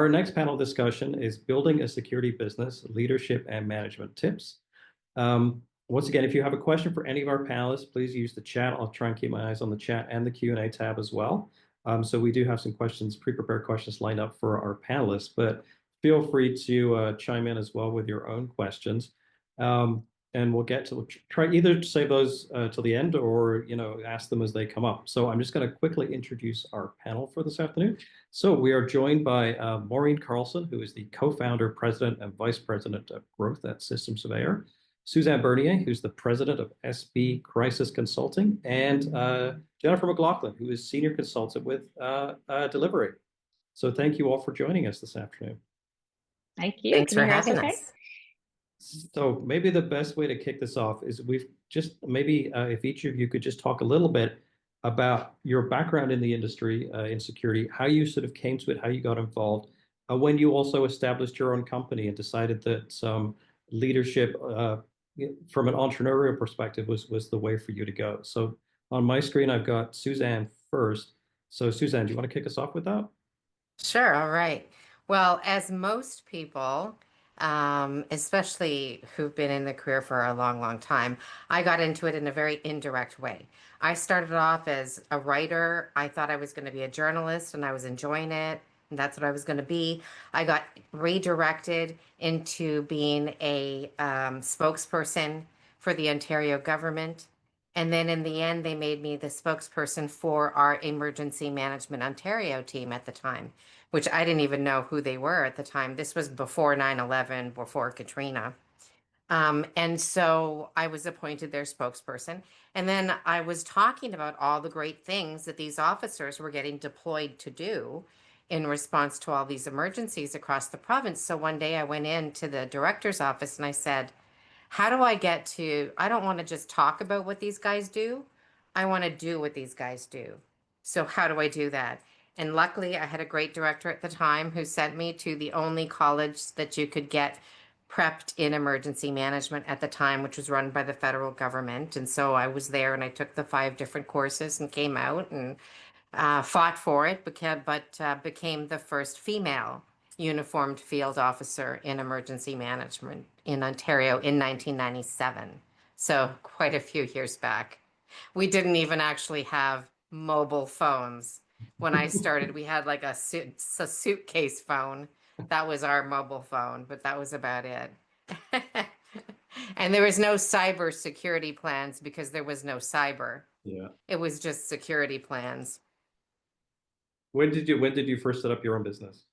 Our next panel discussion is Building a Security Business, Leadership and Management Tips. Once again, if you have a question for any of our panelists, please use the chat. I'll try and keep my eyes on the chat and the Q&A tab as well. So we do have some questions, pre-prepared questions lined up for our panelists, but feel free to chime in as well with your own questions. And we'll get to try either to save those till the end or ask them as they come up. So I'm just going to quickly introduce our panel for this afternoon. So we are joined by Maureen Carlson, who is the co-founder, president, and vice president of growth at System Surveyor. Suzanne Bernier, who's the president of SB Crisis Consulting, and Jennifer McLaughlin, who is senior consultant with Delivery. So thank you all for joining us this afternoon. Thank you. Thanks for having us. So maybe the best way to kick this off is if each of you could just talk a little bit about your background in the industry, in security, how you sort of came to it, how you got involved, when you also established your own company and decided that some leadership from an entrepreneurial perspective was the way for you to go. So on my screen, I've got Suzanne first. So Suzanne, do you want to kick us off with that? Sure. All right. Well, as most people, especially who've been in the career for a long, long time, I got into it in a very indirect way. I started off as a writer. I thought I was going to be a journalist and I was enjoying it. And that's what I was going to be. I got redirected into being a spokesperson for the Ontario government. And then in the end, they made me the spokesperson for our Emergency Management Ontario team at the time, which I didn't even know who they were at the time. This was before 9/11, before Katrina. And so I was appointed their spokesperson. And then I was talking about all the great things that these officers were getting deployed to do in response to all these emergencies across the province. So one day I went into the director's office and I said, how do I don't want to just talk about what these guys do. I want to do what these guys do. So how do I do that? And luckily I had a great director at the time who sent me to the only college that you could get prepped in emergency management at the time, which was run by the federal government. And so I was there and I took the 5 different courses and came out and fought for it, but became the first female uniformed field officer in emergency management in Ontario in 1997. So quite a few years back. We didn't even actually have mobile phones. When I started, we had like a suitcase phone. That was our mobile phone, but that was about it. And there was no cyber security plans because there was no cyber. Yeah. It was just security plans. When did you first set up your own business?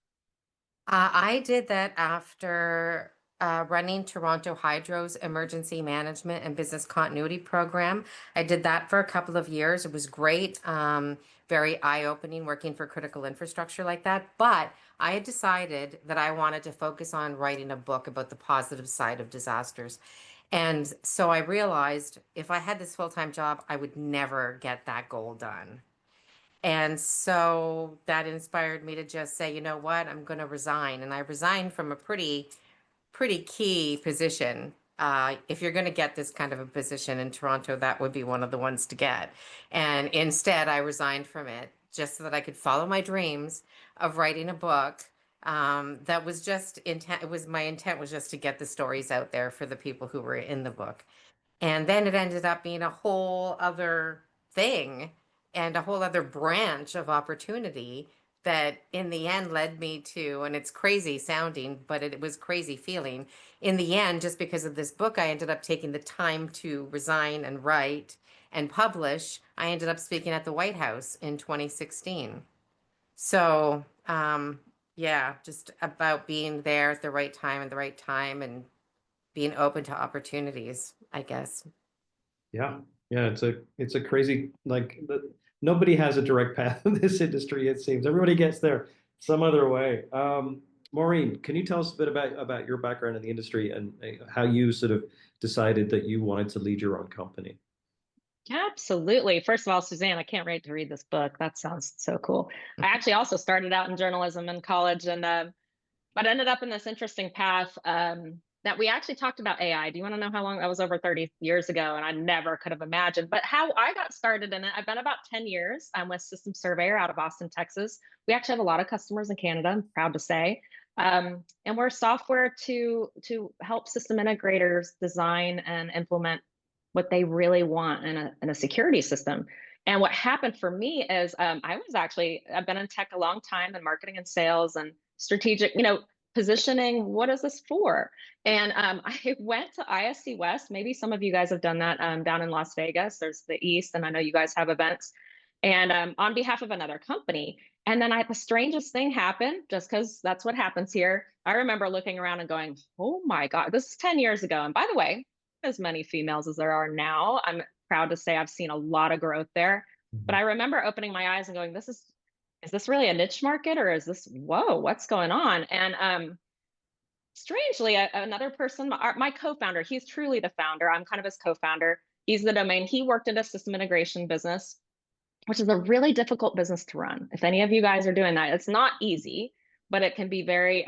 I did that after running Toronto Hydro's emergency management and business continuity program. I did that for a couple of years. It was great, very eye-opening working for critical infrastructure like that. But I had decided that I wanted to focus on writing a book about the positive side of disasters. And so I realized if I had this full-time job, I would never get that goal done. And so that inspired me to just say, you know what, I'm going to resign. And I resigned from a pretty key position. If you're going to get this kind of a position in Toronto, that would be one of the ones to get. And instead, I resigned from it just so that I could follow my dreams of writing a book. That was just intent. My intent was just to get the stories out there for the people who were in the book. And then it ended up being a whole other thing and a whole other branch of opportunity that in the end led me to, and it's crazy sounding, but it was crazy feeling. In the end, just because of this book, I ended up taking the time to resign and write and publish. I ended up speaking at the White House in 2016. So, yeah, just about being there at the right time and being open to opportunities, I guess. Yeah. It's a crazy, nobody has a direct path in this industry, it seems. Everybody gets there some other way. Maureen, can you tell us a bit about your background in the industry and how you sort of decided that you wanted to lead your own company? Absolutely. First of all, Suzanne, I can't wait to read this book. That sounds so cool. I actually also started out in journalism in college, and but ended up in this interesting path. that we actually talked about AI. Do you want to know how long that was? Over 30 years ago, and I never could have imagined. But how I got started in it, I've been about 10 years. I'm with System Surveyor out of Austin, Texas. We actually have a lot of customers in Canada, I'm proud to say. And we're software to help system integrators design and implement what they really want in a security system. And what happened for me is I've been in tech a long time in marketing and sales and strategic, positioning. What is this for? And I went to ISC West. Maybe some of you guys have done that down in Las Vegas. There's the East, and I know you guys have events. And on behalf of another company. And then the strangest thing happened, just because that's what happens here. I remember looking around and going, oh my God, this is 10 years ago. And by the way, as many females as there are now, I'm proud to say I've seen a lot of growth there. But I remember opening my eyes and going, is this really a niche market, or is this, whoa, what's going on? And strangely, another person, my co-founder, he's truly the founder. I'm kind of his co-founder. He's the domain. He worked in a system integration business, which is a really difficult business to run. If any of you guys are doing that, it's not easy, but it can be very,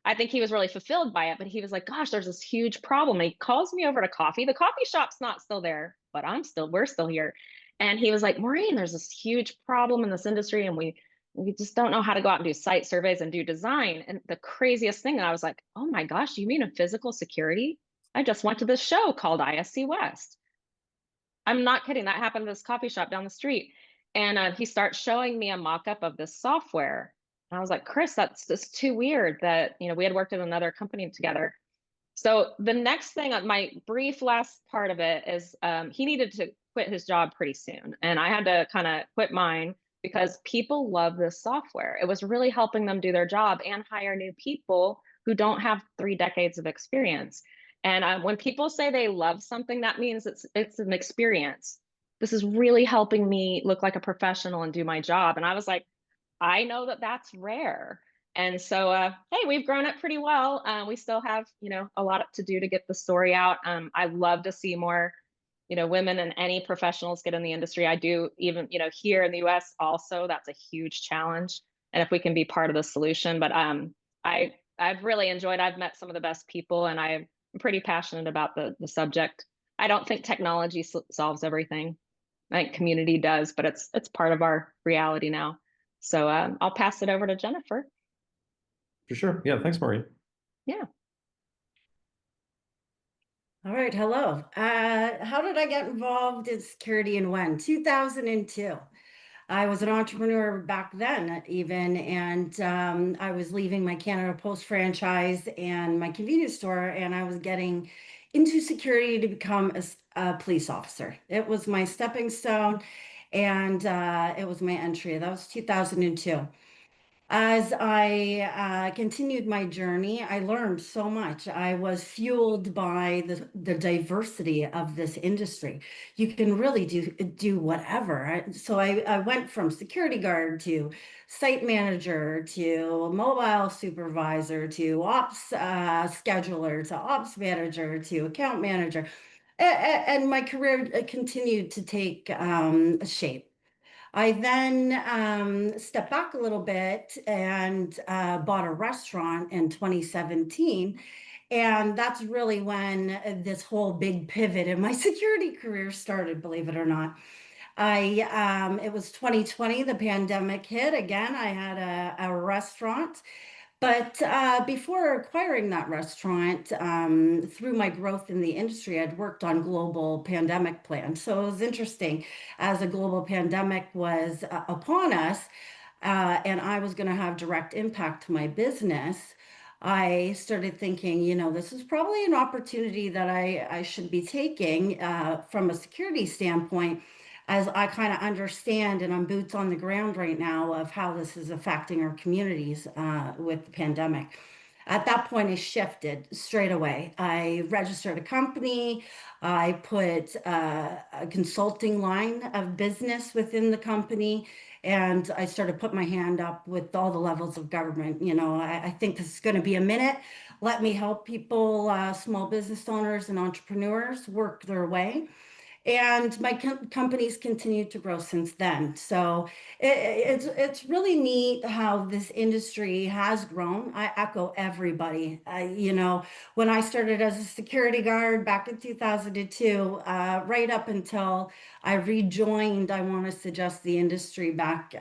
I think he was really fulfilled by it, but he was like, gosh, there's this huge problem. And he calls me over to coffee. The coffee shop's not still there, but we're still here. And he was like, Maureen, there's this huge problem in this industry, and we just don't know how to go out and do site surveys and do design. And the craziest thing, and I was like, oh my gosh, you mean in physical security? I just went to this show called ISC West. I'm not kidding. That happened at this coffee shop down the street. And he starts showing me a mock-up of this software. And I was like, Chris, that's just too weird that, we had worked at another company together. So the next thing, my brief last part of it is he needed to quit his job pretty soon. And I had to kind of quit mine because people love this software. It was really helping them do their job and hire new people who don't have 3 decades of experience. And when people say they love something, that means it's an experience. This is really helping me look like a professional and do my job. And I was like, I know that that's rare. And so, hey, we've grown it pretty well. We still have, a lot to do to get the story out. I love to see more, women and any professionals get in the industry. I do even, here in the US also, that's a huge challenge. And if we can be part of the solution, but I've really enjoyed, I've met some of the best people, and I'm pretty passionate about the subject. I don't think technology solves everything. I think community does, but it's part of our reality now. So I'll pass it over to Jennifer. For sure. Yeah. Thanks, Maureen. Yeah. All right. Hello. How did I get involved in security and when? 2002. I was an entrepreneur back then, even, and I was leaving my Canada Post franchise and my convenience store, and I was getting into security to become a police officer. It was my stepping stone, and it was my entry. That was 2002. As I continued my journey, I learned so much. I was fueled by the diversity of this industry. You can really do whatever. So I went from security guard to site manager to mobile supervisor to ops scheduler to ops manager to account manager. And my career continued to take shape. I then stepped back a little bit and bought a restaurant in 2017. And that's really when this whole big pivot in my security career started, believe it or not. It was 2020, the pandemic hit. Again, I had a restaurant. But before acquiring that restaurant, through my growth in the industry, I'd worked on global pandemic plans. So it was interesting as a global pandemic was upon us, and I was going to have direct impact to my business. I started thinking, this is probably an opportunity that I should be taking from a security standpoint, as I kind of understand and I'm boots on the ground right now of how this is affecting our communities with the pandemic. At that point, I shifted straight away. I registered a company. I put a consulting line of business within the company, and I started putting my hand up with all the levels of government. I think this is going to be a minute. Let me help people, small business owners and entrepreneurs work their way. And my company's continued to grow since then. So it's really neat how this industry has grown. I echo everybody. When I started as a security guard back in 2002, right up until I rejoined, I want to suggest the industry back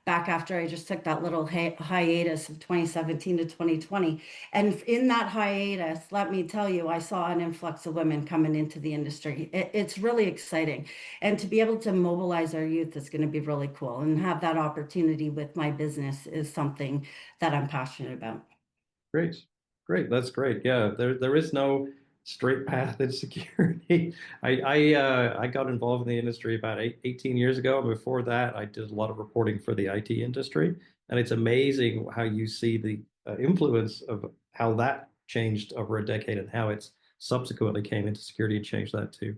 after I just took that little hiatus of 2017 to 2020. And in that hiatus, let me tell you, I saw an influx of women coming into the industry. It's really exciting. And to be able to mobilize our youth is going to be really cool. And have that opportunity with my business is something that I'm passionate about. Great. Great. That's great. Yeah, there is no straight path in security. I got involved in the industry about 18 years ago. And before that, I did a lot of reporting for the IT industry. And it's amazing how you see the influence of how that changed over a decade and how it's subsequently came into security and changed that too.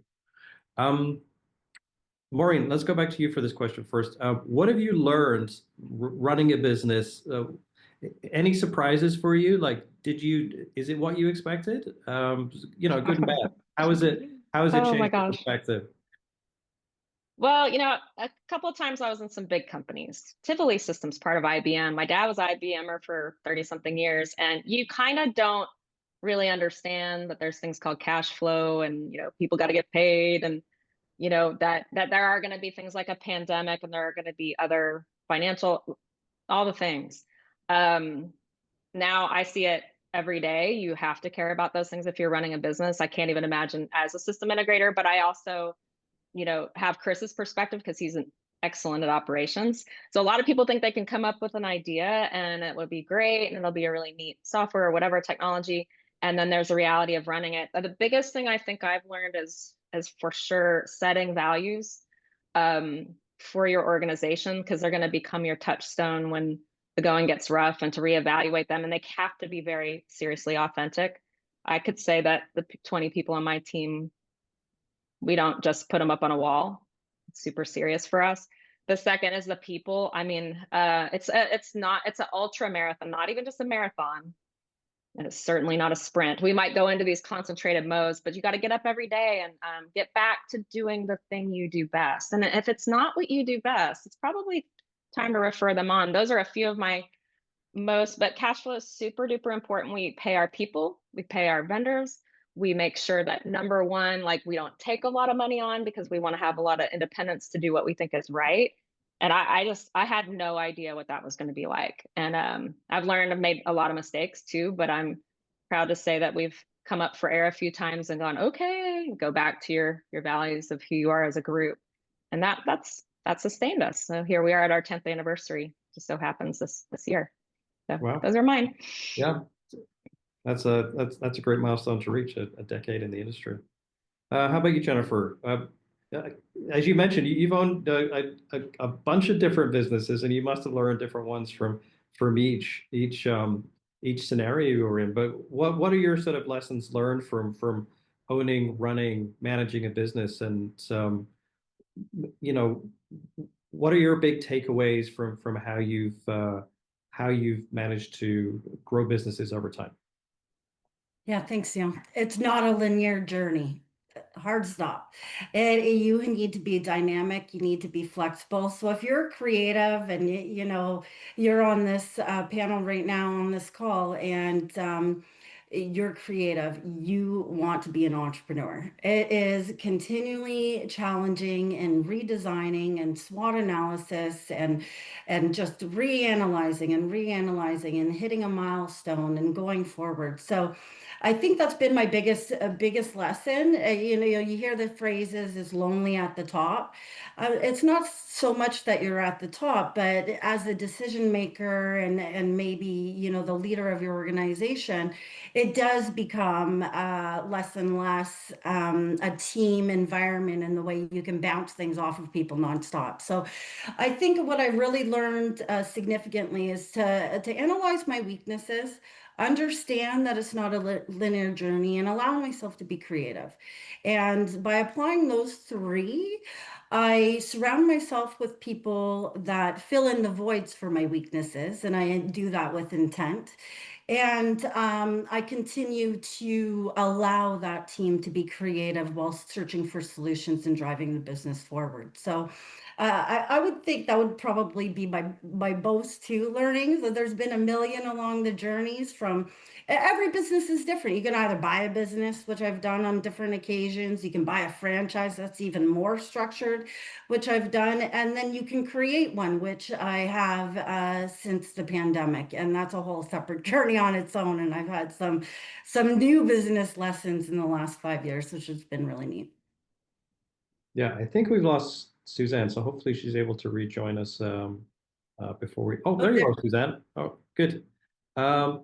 Maureen, let's go back to you for this question first. What have you learned running a business? Any surprises for you? Like, is it what you expected? Good and bad. How is it Oh my changed your gosh. perspective? Well, a couple of times I was in some big companies. Tivoli Systems, part of IBM. My dad was IBMer for 30 something years, and you kind of don't really understand that there's things called cash flow, and people got to get paid, and that there are going to be things like a pandemic, and there are going to be other financial, all the things. Now I see it every day. You have to care about those things if you're running a business. I can't even imagine as a system integrator, but I also have Chris's perspective because he's excellent at operations. So a lot of people think they can come up with an idea and it would be great and it'll be a really neat software or whatever technology. And then there's the reality of running it. But the biggest thing I think I've learned is for sure setting values for your organization, because they're going to become your touchstone when the going gets rough, and to reevaluate them. And they have to be very seriously authentic. I could say that the 20 people on my team, we don't just put them up on a wall. It's super serious for us. The second is the people. I mean, it's an ultra marathon, not even just a marathon. And it's certainly not a sprint. We might go into these concentrated modes, but you got to get up every day and get back to doing the thing you do best. And if it's not what you do best, it's probably time to refer them on. Those are a few of my but cash flow is super duper important. We pay our people, we pay our vendors. We make sure that number one, like, we don't take a lot of money on because we want to have a lot of independence to do what we think is right. And I had no idea what that was going to be like. And I've made a lot of mistakes too, but I'm proud to say that we've come up for air a few times and gone, okay, go back to your values of who you are as a group. And that's sustained us. So here we are at our 10th anniversary, just so happens this year. So Wow. those are mine. Yeah. That's a great milestone to reach, a decade in the industry. How about you, Jennifer? As you mentioned, you've owned a bunch of different businesses, and you must have learned different ones from each scenario you were in. But what are your sort of lessons learned from owning, running, managing a business, and what are your big takeaways from how you've managed to grow businesses over time? Yeah, thanks, Sam. It's not a linear journey. Hard stop. You need to be dynamic. You need to be flexible. So if you're creative and you're on this panel right now on this call, and you're creative, you want to be an entrepreneur. It is continually challenging and redesigning and SWOT analysis and just reanalyzing and hitting a milestone and going forward. So I think that's been my biggest lesson. You hear the phrases is lonely at the top. It's not so much that you're at the top, but as a decision maker and maybe the leader of your organization, it does become less and less a team environment in the way you can bounce things off of people nonstop. So I think what I really learned significantly is to analyze my weaknesses, understand that it's not a linear journey, and allow myself to be creative. And by applying those three, I surround myself with people that fill in the voids for my weaknesses, and I do that with intent. And I continue to allow that team to be creative while searching for solutions and driving the business forward. So I would think that would probably be my boast to learnings. That there's been a million along the journeys from every business is different. You can either buy a business, which I've done on different occasions. You can buy a franchise that's even more structured, which I've done. And then you can create one, which I have since the pandemic. And that's a whole separate journey on its own. And I've had some new business lessons in the last 5 years, which has been really neat. Yeah, I think we've lost Suzanne, so hopefully she's able to rejoin us before we. Oh, there you are, Suzanne. Oh, good. Um,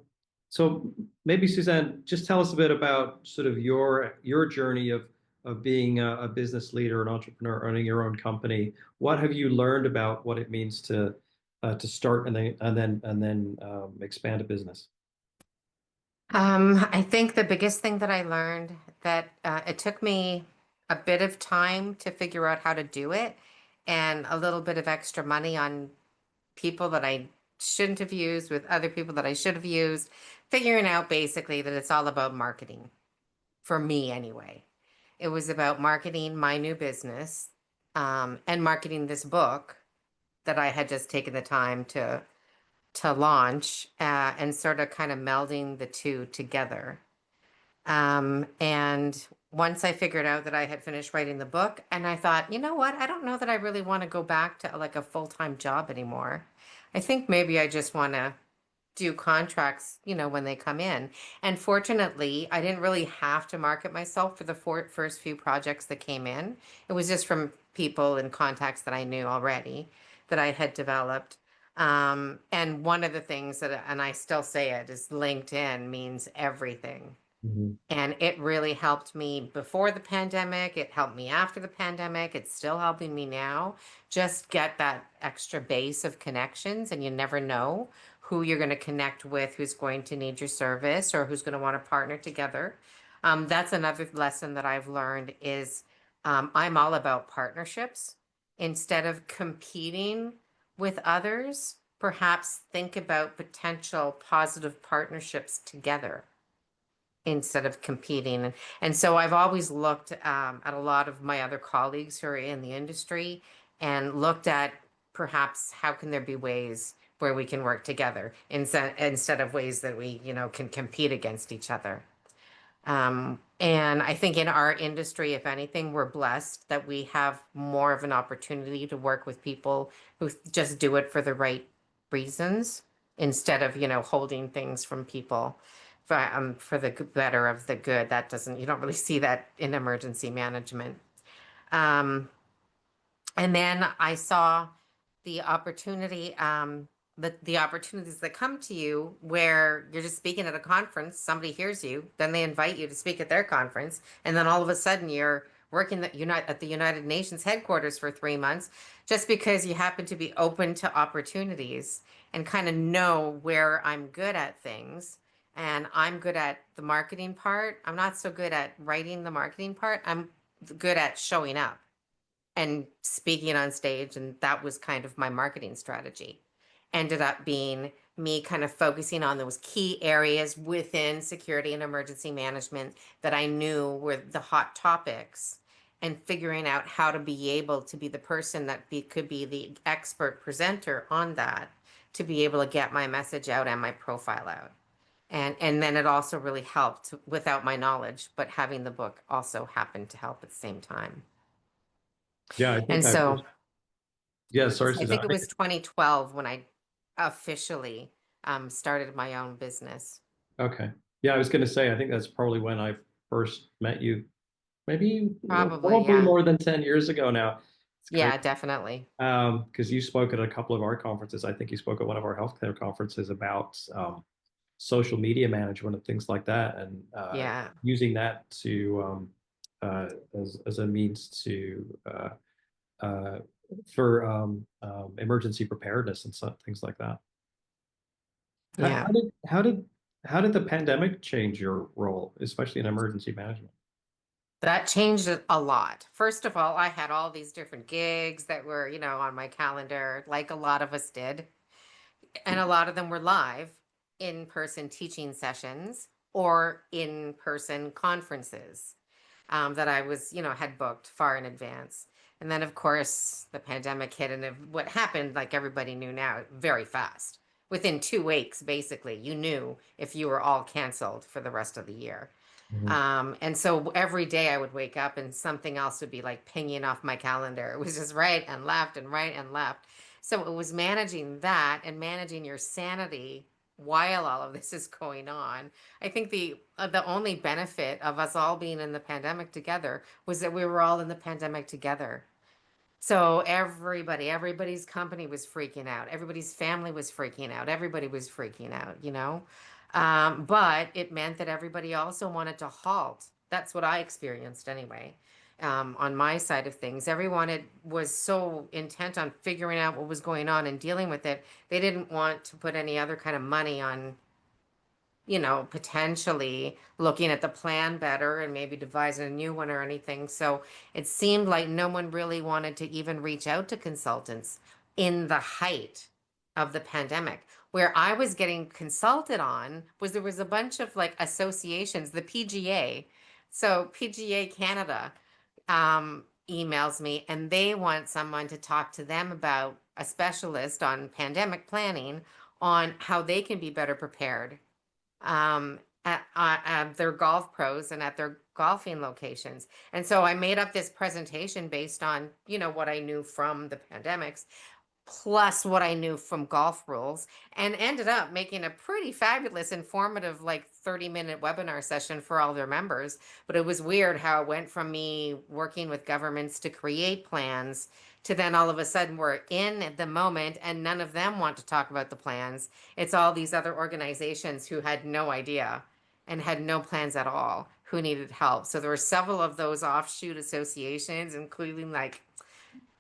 so maybe Suzanne, just tell us a bit about sort of your journey of being a business leader, an entrepreneur, owning your own company. What have you learned about what it means to start and then expand a business? I think the biggest thing that I learned that it took me a bit of time to figure out how to do it and a little bit of extra money on people that I shouldn't have used with other people that I should have used, figuring out basically that it's all about marketing for me anyway. It was about marketing my new business and marketing this book that I had just taken the time to launch and sort of kind of melding the two together. And once I figured out that I had finished writing the book, and I thought, you know what? I don't know that I really want to go back to like a full-time job anymore. I think maybe I just want to do contracts, when they come in. And fortunately, I didn't really have to market myself for the first few projects that came in. It was just from people and contacts that I knew already that I had developed. And one of the things that, and I still say it, is LinkedIn means everything. Mhm. And it really helped me before the pandemic. It helped me after the pandemic. It's still helping me now. Just get that extra base of connections, and you never know who you're going to connect with, who's going to need your service, or who's going to want to partner together. That's another lesson that I've learned is I'm all about partnerships. Instead of competing with others, perhaps think about potential positive partnerships together instead of competing. And so I've always looked at a lot of my other colleagues who are in the industry and looked at perhaps how can there be ways where we can work together instead of ways that we, can compete against each other. And I think in our industry, if anything, we're blessed that we have more of an opportunity to work with people who just do it for the right reasons instead of, holding things from people for the better of the good. That doesn't, you don't really see that in emergency management. And then I saw the opportunity, the opportunities that come to you where you're just speaking at a conference, somebody hears you, then they invite you to speak at their conference, and then all of a sudden you're working at the United Nations headquarters for 3 months just because you happen to be open to opportunities and kind of know where I'm good at things. And I'm good at the marketing part. I'm not so good at writing the marketing part. I'm good at showing up and speaking on stage. And that was kind of my marketing strategy. Ended up being me kind of focusing on those key areas within security and emergency management that I knew were the hot topics, and figuring out how to be able to be the person that could be the expert presenter on that, to be able to get my message out and my profile out. And then it also really helped without my knowledge, but having the book also happened to help at the same time. Yeah, And so yeah, sorry, I Suzanne. think it was 2012 when I officially started my own business. Okay. Yeah, I was going to say, I think that's probably when I first met you. Maybe Probably, yeah. more than 10 years ago now. It's Yeah, crazy. definitely. Because you spoke at a couple of our conferences. I think you spoke at one of our healthcare conferences about social media management and things like that, and Yeah. using that to as a means to for emergency preparedness and things like that. Yeah. How did the pandemic change your role, especially in emergency management? That changed it a lot. First of all, I had all these different gigs that were, on my calendar, like a lot of us did. And a lot of them were live. in-person teaching sessions or in-person conferences that I was, had booked far in advance. And then, of course, the pandemic hit, and what happened, like everybody knew now, very fast. Within 2 weeks, basically, you knew if you were all canceled for the rest of the year. Mhm. And so every day I would wake up and something else would be like pinging off my calendar. It was just right and left and right and left. So it was managing that and managing your sanity while all of this is going on. I think the only benefit of us all being in the pandemic together was that we were all in the pandemic together. So everybody's company was freaking out. Everybody's family was freaking out. Everybody was freaking out. But it meant that everybody also wanted to halt. That's what I experienced anyway. On my side of things, was so intent on figuring out what was going on and dealing with it. They didn't want to put any other kind of money on potentially looking at the plan better and maybe devising a new one or anything. So it seemed like no one really wanted to even reach out to consultants in the height of the pandemic. Where I was getting consulted on was there was a bunch of like associations, the PGA. So PGA Canada emails me and they want someone to talk to them about a specialist on pandemic planning on how they can be better prepared at their golf pros and at their golfing locations. And so I made up this presentation based on, what I knew from the pandemics, plus what I knew from golf rules, and ended up making a pretty fabulous, informative, like 30-minute webinar session for all their members. But it was weird how it went from me working with governments to create plans to then all of a sudden we're in at the moment and none of them want to talk about the plans. It's all these other organizations who had no idea and had no plans at all who needed help. So there were several of those offshoot associations, including like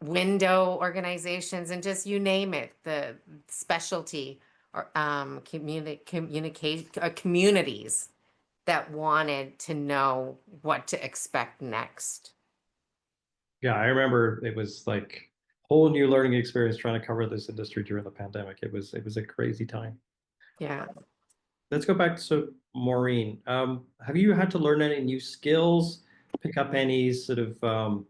window organizations and just you name it, the specialty or communities that wanted to know what to expect next. Yeah, I remember it was like whole new learning experience trying to cover this industry during the pandemic. It was a crazy time. Yeah. Let's go back to Maureen. Have you had to learn any new skills, pick up any sort of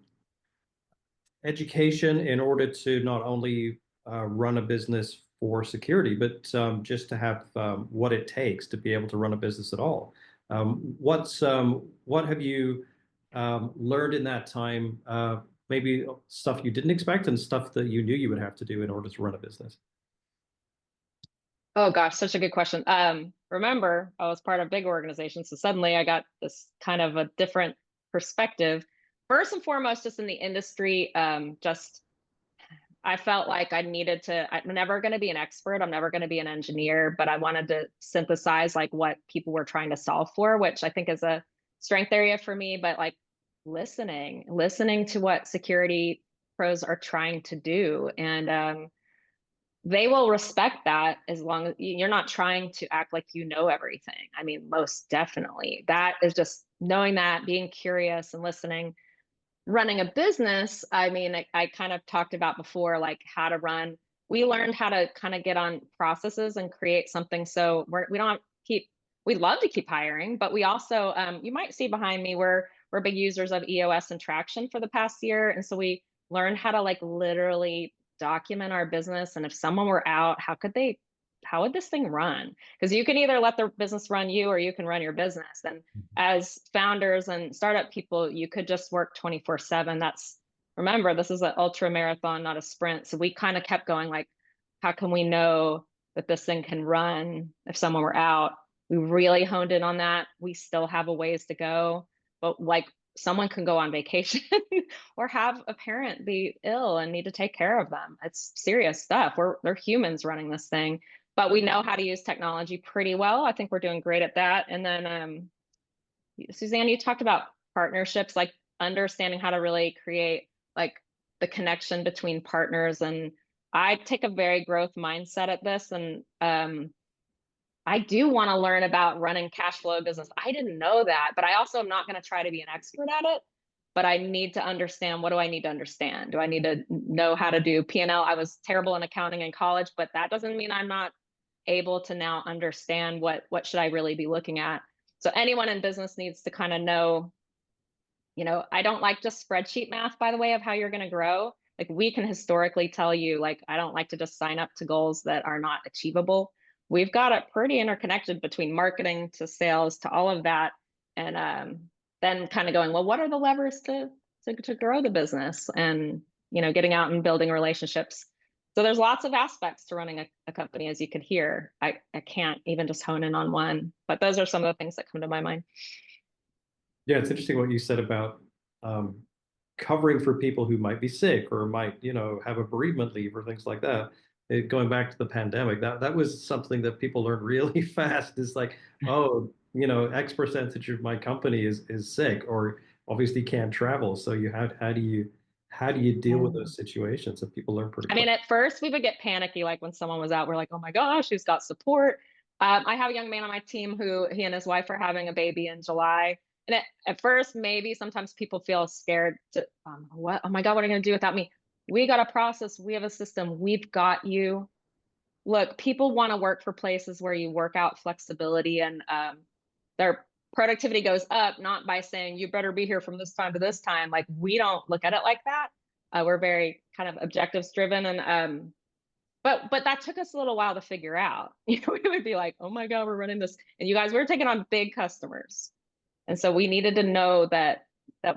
education in order to not only run a business for security, but just to have what it takes to be able to run a business at all? What have you learned in that time? Maybe stuff you didn't expect and stuff that you knew you would have to do in order to run a business. Oh gosh, such a good question. Remember, I was part of big organizations, so suddenly I got this kind of a different perspective. First and foremost, just in the industry, just I felt like I needed to, I'm never going to be an expert. I'm never going to be an engineer, but I wanted to synthesize like what people were trying to solve for, which I think is a strength area for me, but like listening to what security pros are trying to do. And they will respect that as long as you're not trying to act like you know everything. I mean, most definitely. That is just knowing that, being curious and listening. Running a business, I mean, I kind of talked about before, like how to run. We learned how to kind of get on processes and create something. So we don't keep, we love to keep hiring, but we also, you might see behind me, we're big users of EOS and Traction for the past year. And so we learned how to like literally document our business. And if someone were out, how would this thing run? Because you can either let the business run you or you can run your business. And as founders and startup people, you could just work 24/7. Remember, this is an ultra marathon, not a sprint. So we kind of kept going like, how can we know that this thing can run if someone were out? We really honed in on that. We still have a ways to go, but like someone can go on vacation or have a parent be ill and need to take care of them. It's serious stuff. They're humans running this thing, but we know how to use technology pretty well. I think we're doing great at that. And then Suzanne, you talked about partnerships, like understanding how to really create like the connection between partners. And I take a very growth mindset at this. And I do want to learn about running cash flow business. I didn't know that, but I also am not going to try to be an expert at it. But I need to understand, what do I need to understand? Do I need to know how to do P&L? I was terrible in accounting in college, but that doesn't mean I'm not able to now understand what should I really be looking at. So anyone in business needs to kind of know, I don't like just spreadsheet math, by the way, of how you're going to grow. Like we can historically tell you, like, I don't like to just sign up to goals that are not achievable. We've got it pretty interconnected between marketing to sales to all of that. And then kind of going, well, what are the levers to grow the business and, getting out and building relationships. So there's lots of aspects to running a company, as you could hear. I can't even just hone in on one, but those are some of the things that come to my mind. Yeah, it's interesting what you said about um, covering for people who might be sick or might, have a bereavement leave or things like that. Going back to the pandemic, that was something that people learned really fast. Is like, oh, X percentage of my company is sick or obviously can't travel. So how do you deal with those situations? And people learn pretty I mean, quick. at first we would get panicky, like when someone was out, we're like, oh my gosh, who's got support? I have a young man on my team who he and his wife are having a baby in July. And at first, maybe sometimes people feel scared to, what? Oh my God, what are you going to do without me? We got a process. We have a system. We've got you. Look, people want to work for places where you work out flexibility and their productivity goes up, not by saying you better be here from this time to this time. Like we don't look at it like that. We're very kind of objectives driven, and but that took us a little while to figure out. We would be like, oh my God, we're running this, and you guys, we're taking on big customers, and so we needed to know that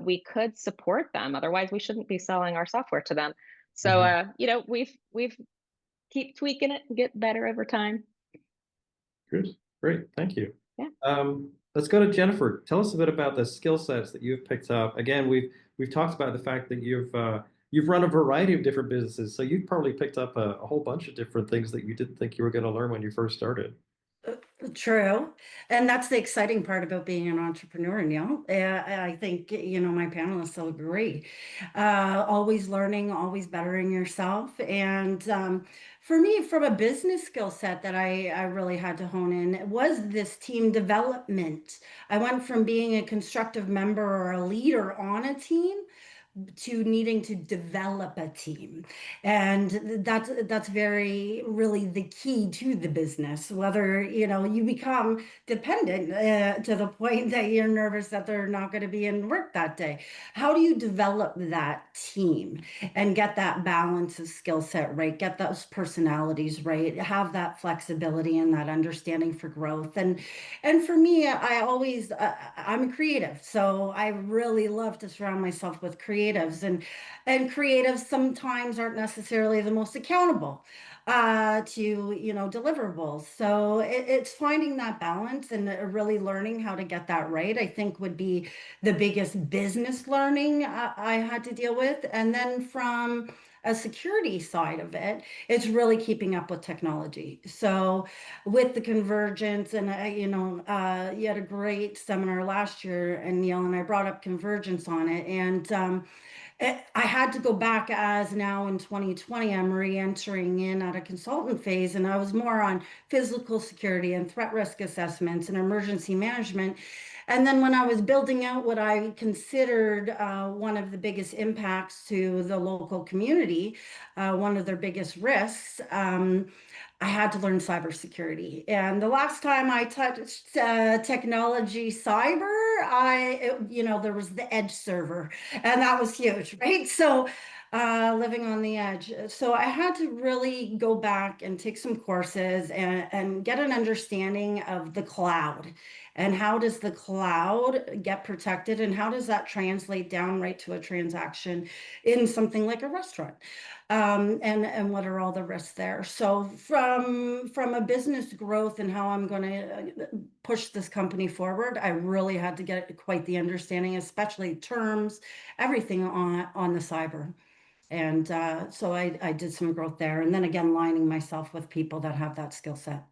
we could support them. Otherwise, we shouldn't be selling our software to them. So we've keep tweaking it and get better over time. Good, great, thank you. Yeah. Let's go to Jennifer. Tell us a bit about the skill sets that you've picked up. Again, we've talked about the fact that you've run a variety of different businesses, so you've probably picked up a whole bunch of different things that you didn't think you were going to learn when you first started. True. And that's the exciting part about being an entrepreneur, Neil. I think, my panelists will agree. Always learning, always bettering yourself. And for me, from a business skill set that I really had to hone in was this team development. I went from being a constructive member or a leader on a team to needing to develop a team, and that's very really the key to the business. Whether you become dependent to the point that you're nervous that they're not going to be in work that day, how do you develop that team and get that balance of skill set right, get those personalities right, have that flexibility and that understanding for growth? And for me, I always, I'm a creative, so I really love to surround myself with creatives, and creatives sometimes aren't necessarily the most accountable to deliverables. So it's finding that balance and really learning how to get that right, I think, would be the biggest business learning I had to deal with. And then from a security side of it, it's really keeping up with technology. So with the convergence, and you had a great seminar last year, and Neil and I brought up convergence on it, and I had to go back, as now in 2020, I'm re-entering in at a consultant phase, and I was more on physical security and threat risk assessments and emergency management. And then when I was building out what I considered one of the biggest impacts to the local community, one of their biggest risks, I had to learn cybersecurity. And the last time I touched technology cyber, there was the edge server, and that was huge, right? So living on the edge. So I had to really go back and take some courses and get an understanding of the cloud, and how does the cloud get protected, and how does that translate down right to a transaction in something like a restaurant, and what are all the risks there. So from a business growth and how I'm going to push this company forward, I really had to get quite the understanding, especially terms, everything on the cyber. And so I did some growth there, and then again lining myself with people that have that skill set.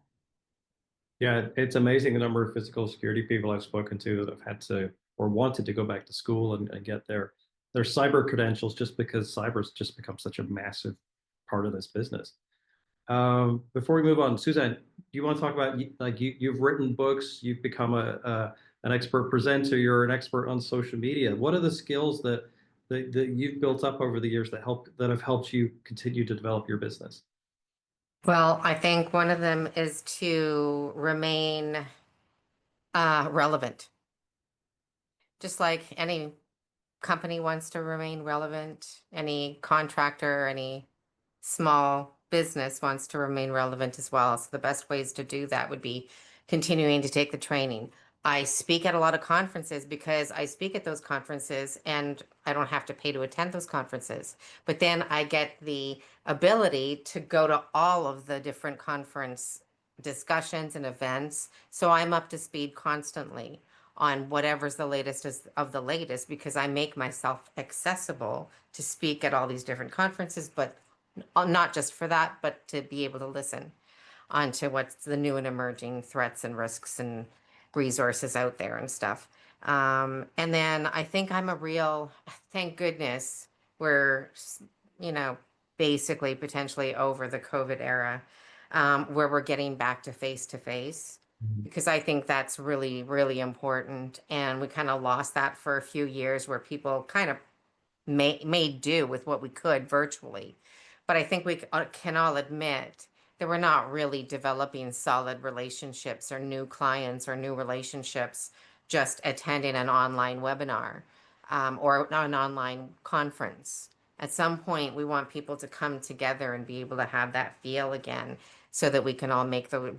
Yeah, it's amazing the number of physical security people I've spoken to that have had to or wanted to go back to school and get their cyber credentials, just because cyber's just become such a massive part of this business. Before we move on, Suzanne, do you want to talk about, like, you've written books, you've become an expert presenter, you're an expert on social media. What are the skills that you've built up over the years that have helped you continue to develop your business? Well, I think one of them is to remain relevant. Just like any company wants to remain relevant, any contractor, any small business wants to remain relevant as well. So the best ways to do that would be continuing to take the training. I speak at a lot of conferences because I speak at those conferences and I don't have to pay to attend those conferences. But then I get the ability to go to all of the different conference discussions and events. So I'm up to speed constantly on whatever's the latest of the latest because I make myself accessible to speak at all these different conferences, but not just for that, but to be able to listen onto what's the new and emerging threats and risks and resources out there and stuff. And then I think I'm a real, thank goodness we're, you know, basically potentially over the COVID era, where we're getting back to face, because I think that's really, really important. And we kind of lost that for a few years where people kind of made do with what we could virtually. But I think we can all admit that we're not really developing solid relationships or new clients or new relationships just attending an online webinar or an online conference. At some point, we want people to come together and be able to have that feel again so that we can all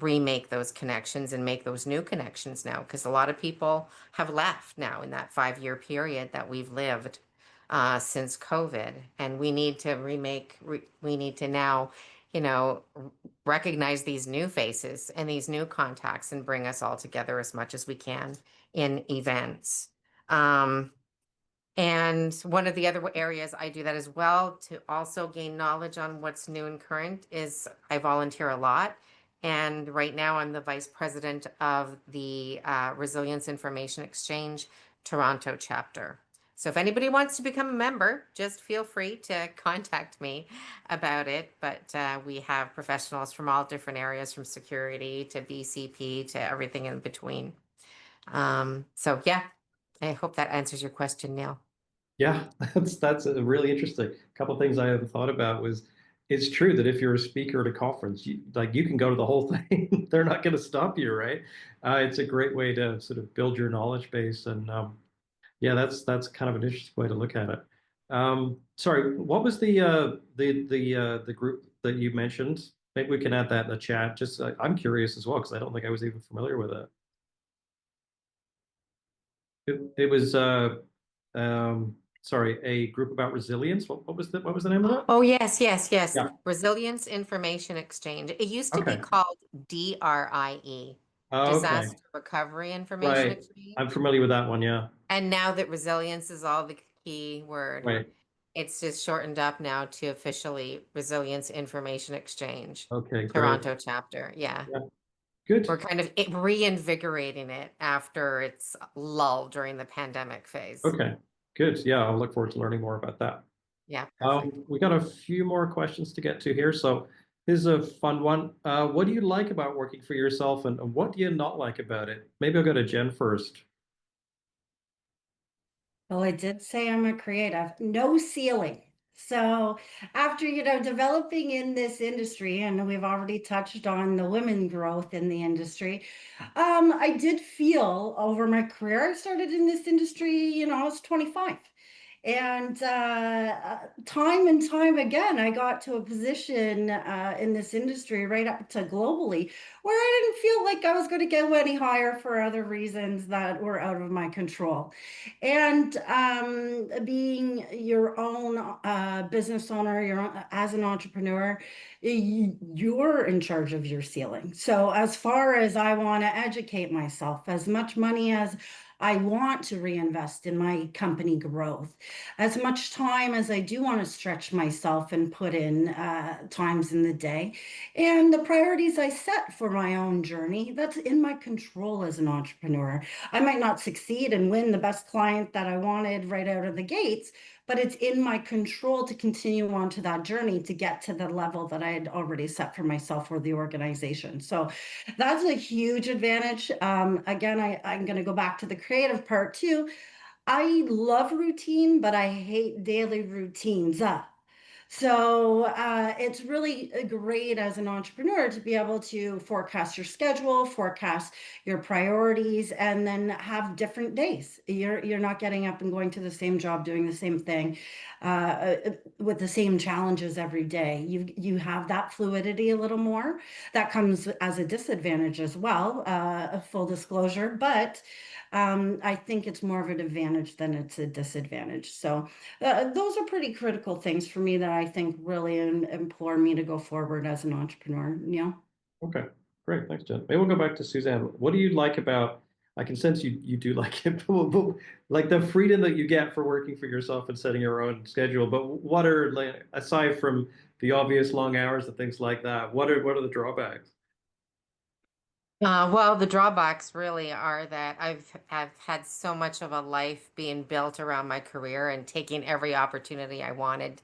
remake those connections and make those new connections now. Because a lot of people have left now in that 5-year period that we've lived since COVID, and we need to we need to now, recognize these new faces and these new contacts and bring us all together as much as we can in events. And one of the other areas I do that as well to also gain knowledge on what's new and current is I volunteer a lot. And right now I'm the vice president of the Resilience Information Exchange Toronto chapter. So if anybody wants to become a member, just feel free to contact me about it. But we have professionals from all different areas, from security to BCP to everything in between. So yeah, I hope that answers your question, Neil. Yeah, that's a really interesting. A couple of things I hadn't thought about was it's true that if you're a speaker at a conference, you can go to the whole thing. They're not going to stop you, right? It's a great way to sort of build your knowledge base, and yeah, that's kind of an interesting way to look at it. Sorry, what was the group that you mentioned? Maybe we can add that in the chat. Just I'm curious as well because I don't think I was even familiar with it. It was sorry, a group about resilience. What was the name of that? Oh, yes, yes, yes. Yeah. Resilience Information Exchange. It used to be Okay. called DRIE, Oh, okay. Disaster Recovery Information Right. Exchange. I'm familiar with that one. Yeah. And now that resilience is all the key word, Right. it's just shortened up now to officially Resilience Information Exchange, Okay. Great. Toronto chapter. Yeah. Yeah. Good. We're kind of reinvigorating it after its lull during the pandemic phase. Okay. Good. Yeah. I'll look forward to learning more about that. Yeah. Perfect. We got a few more questions to get to here. So here's a fun one. What do you like about working for yourself, and what do you not like about it? Maybe I'll go to Jen first. Well, I did say I'm a creative, no ceiling. So after, developing in this industry, and we've already touched on the women growth in the industry, I did feel over my career, I started in this industry, I was 25. And time and time again, I got to a position in this industry right up to globally where I didn't feel like I was going to go any higher for other reasons that were out of my control. And being your own business owner, as an entrepreneur, you're in charge of your ceiling. So as far as I want to educate myself, as much money as I want to reinvest in my company growth, as much time as I do want to stretch myself and put in times in the day, and the priorities I set for my own journey, that's in my control as an entrepreneur. I might not succeed and win the best client that I wanted right out of the gates, but it's in my control to continue on to that journey to get to the level that I had already set for myself or the organization. So that's a huge advantage. Again, I'm going to go back to the creative part too. I love routine, but I hate daily routines. So it's really great as an entrepreneur to be able to forecast your schedule, forecast your priorities, and then have different days. You're not getting up and going to the same job, doing the same thing, with the same challenges every day. You have that fluidity a little more. That comes as a disadvantage as well, a full disclosure, but I think it's more of an advantage than it's a disadvantage. So those are pretty critical things for me that I think really implore me to go forward as an entrepreneur. Yeah. Okay, great. Thanks, Jen. Maybe we'll go back to Suzanne. What do you like about, I can sense you do like it, like the freedom that you get for working for yourself and setting your own schedule. But what are, like, aside from the obvious long hours and things like that, what are the drawbacks? Well, the drawbacks really are that I've had so much of a life being built around my career and taking every opportunity I wanted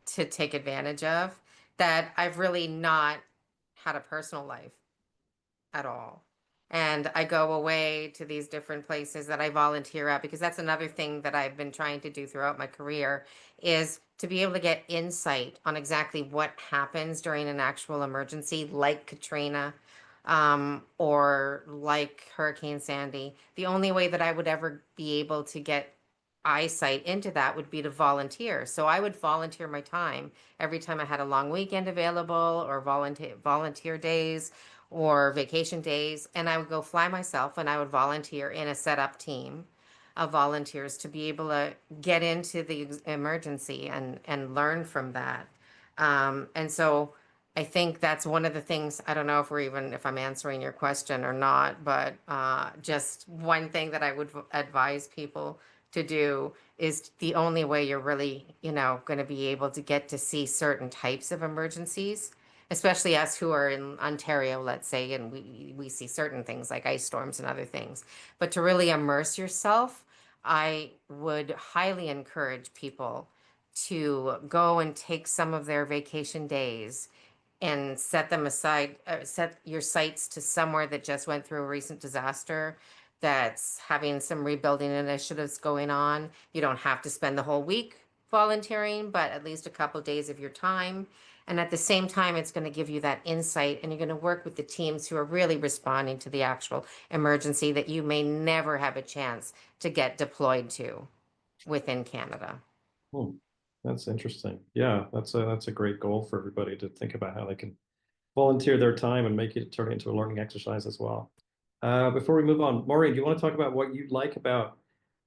to take advantage of that I've really not had a personal life at all. And I go away to these different places that I volunteer at because that's another thing that I've been trying to do throughout my career is to be able to get insight on exactly what happens during an actual emergency like Katrina or like Hurricane Sandy. The only way that I would ever be able to get eyesight into that would be to volunteer. So I would volunteer my time every time I had a long weekend available or volunteer days or vacation days, and I would go fly myself and I would volunteer in a set up team of volunteers to be able to get into the emergency and learn from that. And so I think that's one of the things, I don't know if if I'm answering your question or not, but just one thing that I would advise people to do is the only way you're really, going to be able to get to see certain types of emergencies, especially us who are in Ontario, let's say, and we see certain things like ice storms and other things. But to really immerse yourself, I would highly encourage people to go and take some of their vacation days and set them aside, set your sights to somewhere that just went through a recent disaster that's having some rebuilding initiatives going on. You don't have to spend the whole week volunteering, but at least a couple days of your time. And at the same time, it's going to give you that insight, and you're going to work with the teams who are really responding to the actual emergency that you may never have a chance to get deployed to within Canada. Hmm, that's interesting. Yeah, that's a great goal for everybody to think about how they can volunteer their time and make it turn it into a learning exercise as well. Before we move on, Maureen, do you want to talk about what you like about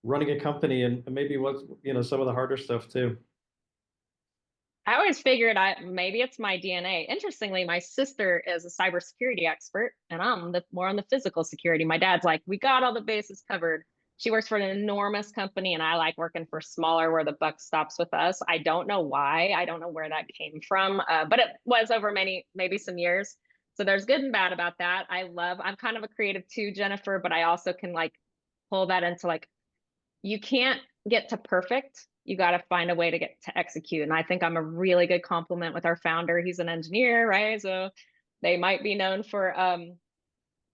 running a company and maybe what's, some of the harder stuff too? I always figured maybe it's my DNA. Interestingly, my sister is a cybersecurity expert, and I'm more on the physical security. My dad's like, we got all the bases covered. She works for an enormous company, and I like working for smaller, where the buck stops with us. I don't know why. I don't know where that came from, but it was over maybe some years. So there's good and bad about that. I'm kind of a creative too, Jennifer, but I also can like pull that into like you can't get to perfect. You got to find a way to get to execute. And I think I'm a really good complement with our founder. He's an engineer, right? So they might be known for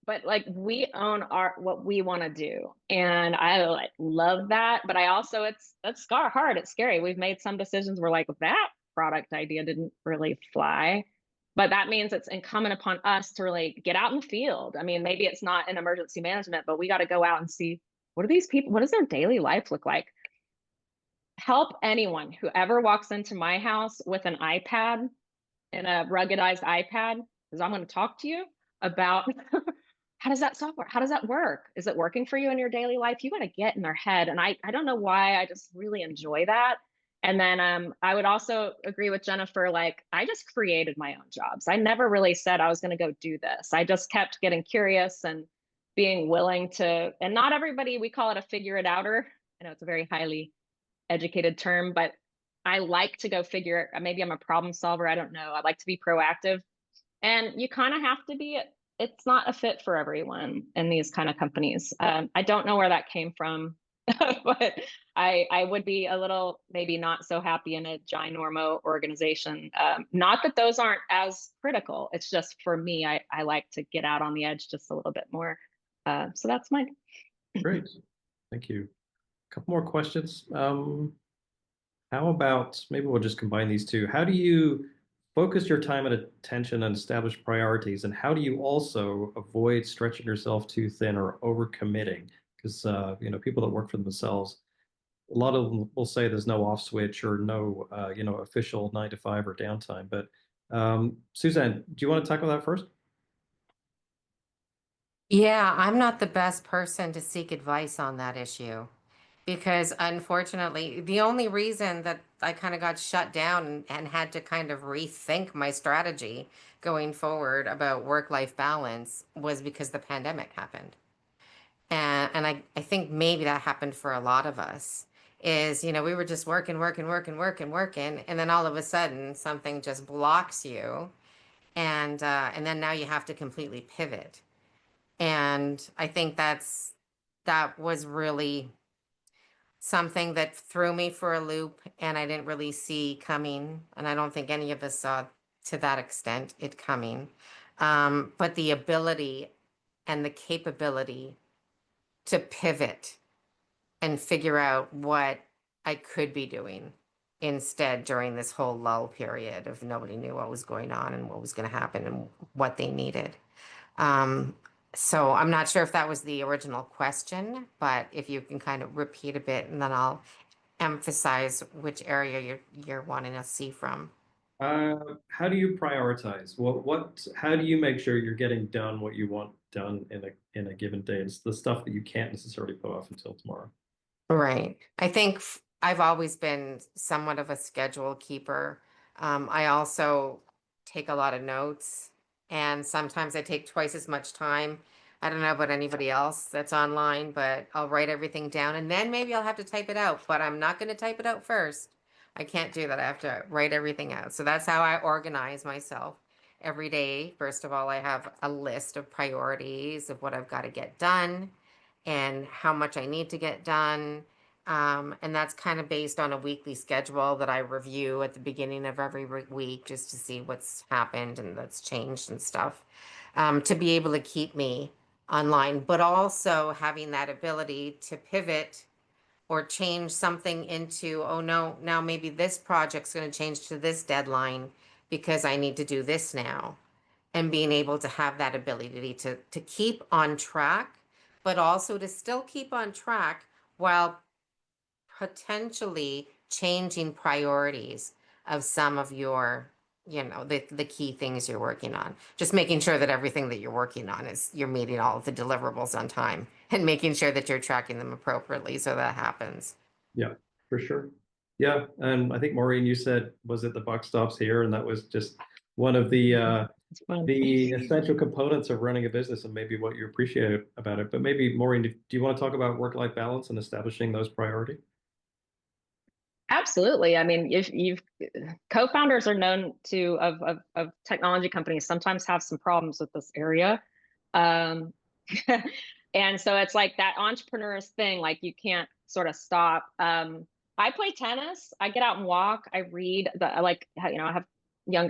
but like we own what we want to do. And I like love that. But I also that's hard. It's scary. We've made some decisions where like that product idea didn't really fly. But that means it's incumbent upon us to really get out in the field. I mean, maybe it's not in emergency management, but we got to go out and see what are these people, what does their daily life look like? Help anyone who ever walks into my house with an iPad and a ruggedized iPad, because I'm going to talk to you about how does that software, how does that work? Is it working for you in your daily life? You got to get in their head. And I don't know why, I just really enjoy that. And then I would also agree with Jennifer, like I just created my own jobs. I never really said I was going to go do this. I just kept getting curious and being willing to, and not everybody, we call it a figure it outer. I know it's a very highly educated term, but I like to go figure, maybe I'm a problem solver. I don't know. I like to be proactive. And you kind of have to be, it's not a fit for everyone in these kind of companies. I don't know where that came from, but I would be a little maybe not so happy in a ginormo organization. Not that those aren't as critical. It's just for me, I like to get out on the edge just a little bit more. So that's mine. Great. Thank you. A couple more questions. How about, maybe we'll just combine these two. How do you focus your time and attention and establish priorities? And how do you also avoid stretching yourself too thin or overcommitting? Because, people that work for themselves, a lot of them will say there's no off switch or no, official 9 to 5 or downtime. But Suzanne, do you want to tackle that first? Yeah, I'm not the best person to seek advice on that issue because unfortunately, the only reason that I kind of got shut down and had to kind of rethink my strategy going forward about work-life balance was because the pandemic happened. And I think maybe that happened for a lot of us is, we were just working, and then all of a sudden something just blocks you and then now you have to completely pivot. And I think that was really something that threw me for a loop and I didn't really see coming. And I don't think any of us saw to that extent it coming. But the ability and the capability to pivot and figure out what I could be doing instead during this whole lull period of nobody knew what was going on and what was going to happen and what they needed. Um, so I'm not sure if that was the original question, but if you can kind of repeat a bit and then I'll emphasize which area you're wanting to see from. How do you prioritize? How do you make sure you're getting done what you want done in a given day? It's the stuff that you can't necessarily put off until tomorrow. Right. I think I've always been somewhat of a schedule keeper. I also take a lot of notes, and sometimes I take twice as much time. I don't know about anybody else that's online, but I'll write everything down and then maybe I'll have to type it out, but I'm not going to type it out first. I can't do that. I have to write everything out. So that's how I organize myself every day. First of all, I have a list of priorities of what I've got to get done and how much I need to get done. And that's kind of based on a weekly schedule that I review at the beginning of every week just to see what's happened and that's changed and stuff, to be able to keep me online, but also having that ability to pivot or change something into, oh no, now maybe this project's going to change to this deadline because I need to do this now. And being able to have that ability to keep on track, but also to still keep on track while potentially changing priorities of some of your, the key things you're working on. Just making sure that everything that you're working on is you're meeting all of the deliverables on time and making sure that you're tracking them appropriately so that happens. Yeah, for sure. Yeah, and I think Maureen, you said, was it the buck stops here? And that was just one of It's fun. the essential components of running a business and maybe what you appreciate about it. But maybe Maureen, do you want to talk about work-life balance and establishing those priorities? Absolutely. I mean, if you've co-founders are known to of technology companies sometimes have some problems with this area. Um, and so it's like that entrepreneur's thing, like you can't sort of stop. I play tennis, I get out and walk, I read I like, I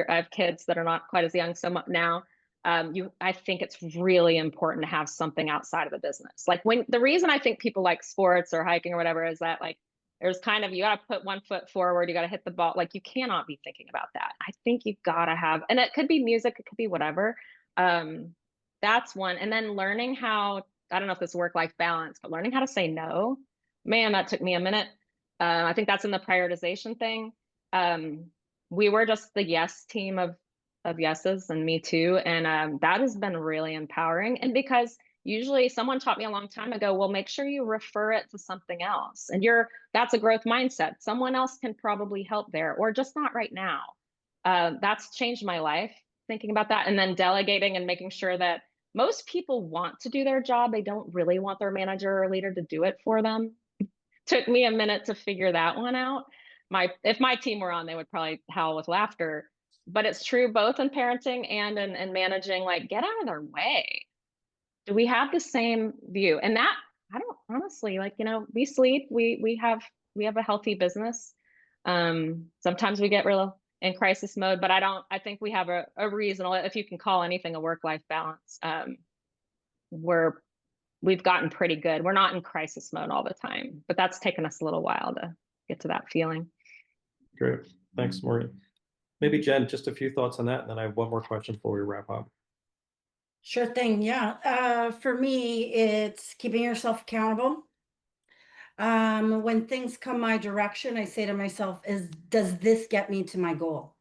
have kids that are not quite as young. So now, I think it's really important to have something outside of the business. Like the reason I think people like sports or hiking or whatever is that like, there's kind of, you got to put one foot forward, you got to hit the ball. Like you cannot be thinking about that. I think you've got to have, and it could be music, it could be whatever. That's one. And then learning how, I don't know if this work-life balance, but learning how to say no, man, that took me a minute. I think that's in the prioritization thing. Um, we were just the yes team of yeses, and me too. And that has been really empowering. And because usually someone taught me a long time ago, well, make sure you refer it to something else. And that's a growth mindset. Someone else can probably help there, or just not right now. That's changed my life thinking about that. And then delegating and making sure that most people want to do their job. They don't really want their manager or leader to do it for them. Took me a minute to figure that one out. If my team were on, they would probably howl with laughter. But it's true both in parenting and in managing, like get out of their way. Do we have the same view? And that, I don't honestly, like, we sleep, we have a healthy business. Sometimes we get real in crisis mode, but I think we have a reasonable, if you can call anything a work-life balance. We've gotten pretty good. We're not in crisis mode all the time, but that's taken us a little while to get to that feeling. Great. Thanks, Maureen. Maybe Jen, just a few thoughts on that, and then I have one more question before we wrap up. Sure thing. Yeah. For me, it's keeping yourself accountable. When things come my direction, I say to myself, does this get me to my goal?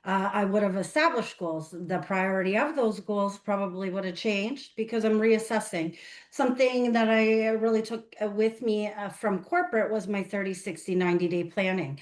I would have established goals. The priority of those goals probably would have changed because I'm reassessing. Something that I really took with me from corporate was my 30, 60, 90-day planning.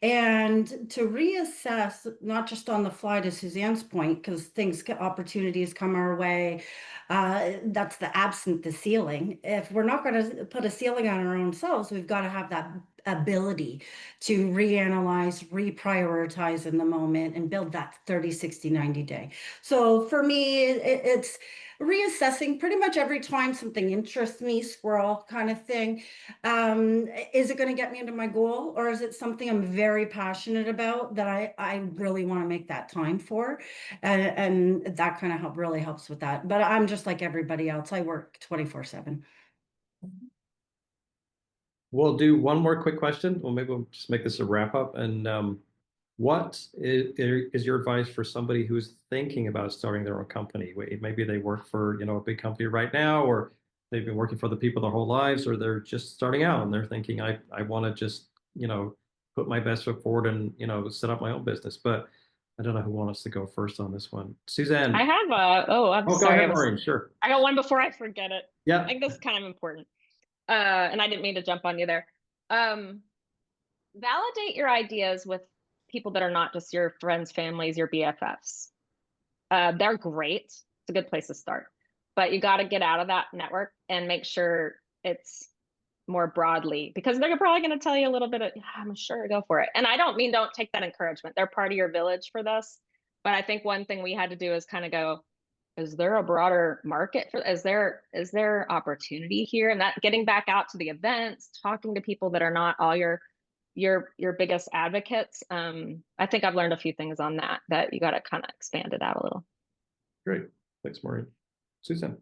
And to reassess, not just on the fly to Suzanne's point, because opportunities come our way. That's the absent the ceiling. If we're not going to put a ceiling on our own selves, we've got to have that ability to reanalyze, reprioritize in the moment and build that 30, 60, 90 day. So for me, it's reassessing pretty much every time something interests me, squirrel kind of thing. Is it going to get me into my goal, or is it something I'm very passionate about that I really want to make that time for? And that kind of really helps with that. But I'm just like everybody else. I work 24/7. We'll do one more quick question. Well, maybe we'll just make this a wrap up. And what is your advice for somebody who's thinking about starting their own company? Maybe they work for, a big company right now, or they've been working for the people their whole lives, or they're just starting out and they're thinking, I want to just, put my best foot forward and, set up my own business. But I don't know who wants to go first on this one. Suzanne. I have I'm Oh, go sorry. ahead, Maureen. Sure. I got one before I forget it. Yeah. I think this is kind of important. And I didn't mean to jump on you there. Validate your ideas with people that are not just your friends, families, your BFFs. They're great. It's a good place to start. But you got to get out of that network and make sure it's more broadly, because they're probably going to tell you a little bit of, yeah, I'm sure, go for it. And I don't take that encouragement. They're part of your village for this. But I think one thing we had to do is kind of go, is there a broader market for, is there opportunity here? And that, getting back out to the events, talking to people that are not all your biggest advocates. I think I've learned a few things on that you got to kind of expand it out a little. Great. Thanks, Maureen. Susan.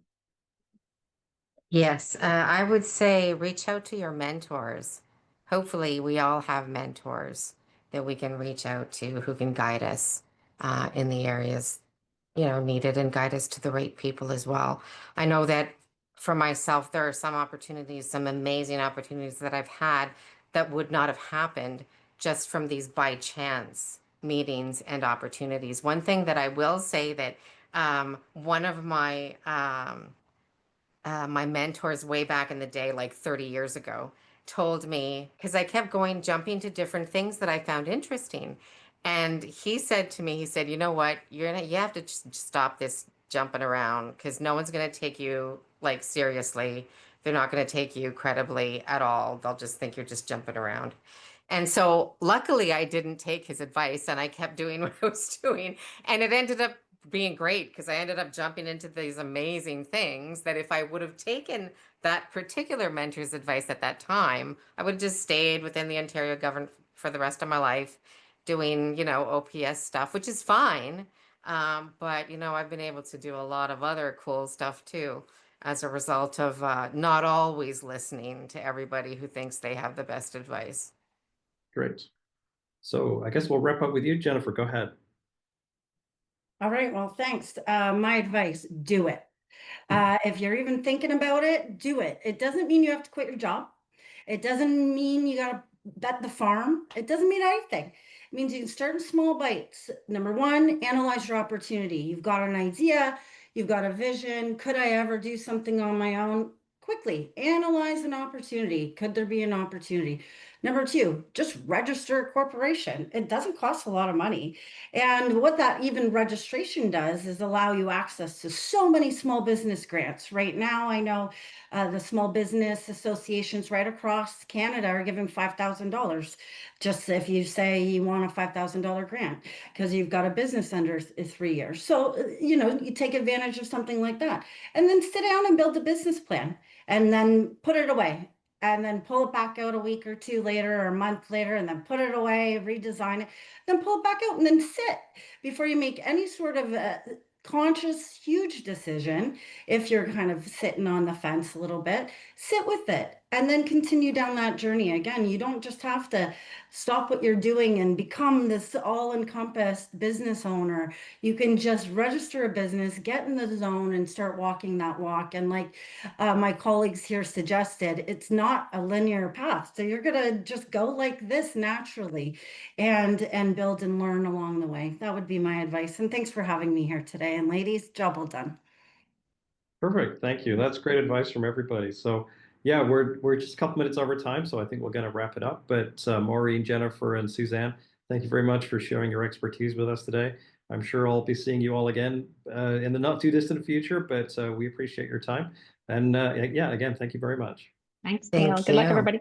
Yes, I would say reach out to your mentors. Hopefully, we all have mentors that we can reach out to who can guide us in the areas, needed, and guide us to the right people as well. I know that for myself, there are some opportunities, some amazing opportunities that I've had that would not have happened just from these by chance meetings and opportunities. One thing that I will say that one of my my mentors way back in the day, like 30 years ago, told me, because I kept jumping to different things that I found interesting. And he said to me, he said, you know what, you have to just stop this jumping around, because no one's going to take you like seriously. They're not going to take you credibly at all. They'll just think you're just jumping around. And so luckily I didn't take his advice and I kept doing what I was doing. And it ended up being great because I ended up jumping into these amazing things that if I would have taken that particular mentor's advice at that time, I would have just stayed within the Ontario government for the rest of my life doing, OPS stuff, which is fine. But, I've been able to do a lot of other cool stuff too, as a result of not always listening to everybody who thinks they have the best advice. Great. So I guess we'll wrap up with you, Jennifer. Go ahead. All right, well, thanks. My advice, do it. If you're even thinking about it, do it. It doesn't mean you have to quit your job. It doesn't mean you got to bet the farm. It doesn't mean anything. It means you can start in small bites. Number one, analyze your opportunity. You've got an idea, you've got a vision. Could I ever do something on my own? Quickly analyze an opportunity. Could there be an opportunity? Number two, just register a corporation. It doesn't cost a lot of money. And what that even registration does is allow you access to so many small business grants. Right now, I know the small business associations right across Canada are giving $5,000. Just if you say you want a $5,000 grant because you've got a business under 3 years. So, you take advantage of something like that and then sit down and build a business plan and then put it away and then pull it back out a week or two later or a month later and then put it away, redesign it, then pull it back out and then sit before you make any sort of conscious, huge decision. If you're kind of sitting on the fence a little bit, sit with it and then continue down that journey. Again, you don't just have to stop what you're doing and become this all-encompassed business owner. You can just register a business, get in the zone, and start walking that walk. And like my colleagues here suggested, it's not a linear path. So you're gonna just go like this naturally and build and learn along the way. That would be my advice. And thanks for having me here today. And ladies, job well done. Perfect. Thank you. That's great advice from everybody. So yeah, we're just a couple minutes over time, so I think we're going to wrap it up. But Maureen, Jennifer, and Suzanne, thank you very much for sharing your expertise with us today. I'm sure I'll be seeing you all again in the not too distant future, but we appreciate your time. And yeah, again, thank you very much. Thanks, Thank Neil. Good luck, you. everybody.